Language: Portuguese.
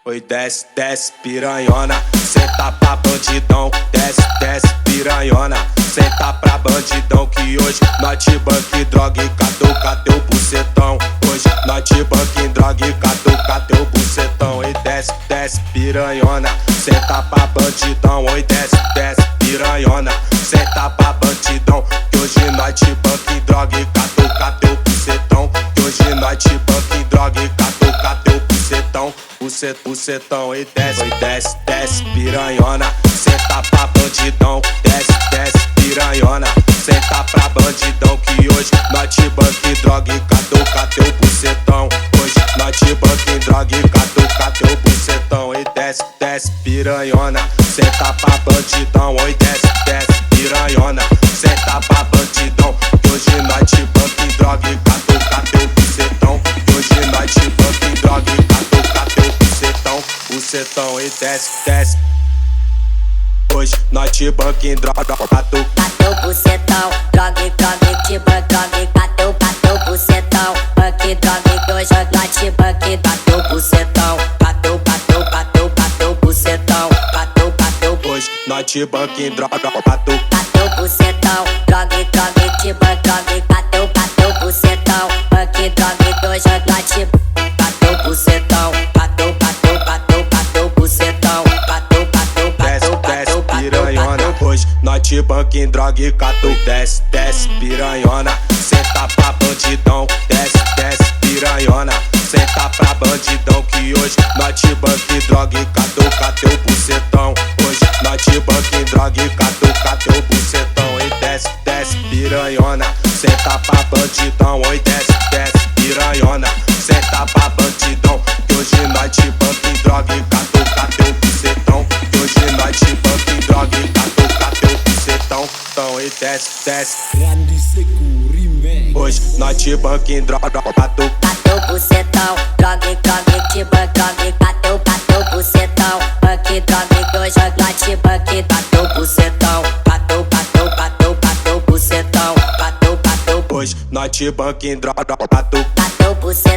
Oi, desce, desce, piranhona, senta pra bandidão. Desce, desce, piranhona, senta pra bandidão. Que hoje nós te banca em droga e catuca teu bucetão. Hoje nós te banca em droga e catuca teu bucetão. Oi, desce, desce, piranhona, senta pra bandidão. Oi, desce, desce, piranhona, senta pra bandidão. Que hoje nós te banca em droga e catuca teu bucetão. Que hoje nós te banca em droga e catuca teu bucetão. Bucetão, e desce, desce, piranhona, senta pra bandidão. Desce, desce, piranhona, senta pra bandidão. Que hoje nós te banca em droga e catuca teu bucetão. Hoje nós te banca em droga e catuca teu bucetão. E desce, desce, piranhona, senta pra bandidão. Oi, desce, desce, piranhona, senta pra bandidão. Que hoje nós te banca em droga e catuca teu bucetão. Que hoje nós te banca em droga e catuca teu bucetão. E desce, desce. Hoje nós te banca em droga, catuca teu bucetão. Droga, te banca, teu bucetão. Banque, droga, que hoje nós te banca em teu bucetão. Bateu bucetão. Hoje nós te banca em droga, catuca teu bucetão. Droga, te banca, teu bucetão. Banque, droga, que hoje nós te bateu bucetão. Bateu bucetão. Desce, piranhona, hoje nós te banca em droga e catuca. Desce, desce, piranhona, senta pra bandidão. Desce, desce, piranhona, senta pra bandidão. Que hoje nós te banca em droga e catuca teu bucetão. Hoje nós te banca em droga e catuca teu bucetão. E desce, desce, piranhona, senta pra bandidão. Oi, desce, desce, piranhona, senta pra bandidão. Que hoje nós te banca em droga e catuca teu bucetão. Que hoje nós te banca em droga e catuca teu bucetão. Então, e desce, desce. Hoje nós te banca em droga, catuca teu bucetão. Droga, te banca, teu bucetão. Banque, droga, que hoje nós te banca em teu bucetão. Bateu bucetão. Hoje nós te banca em droga, catuca teu bucetão.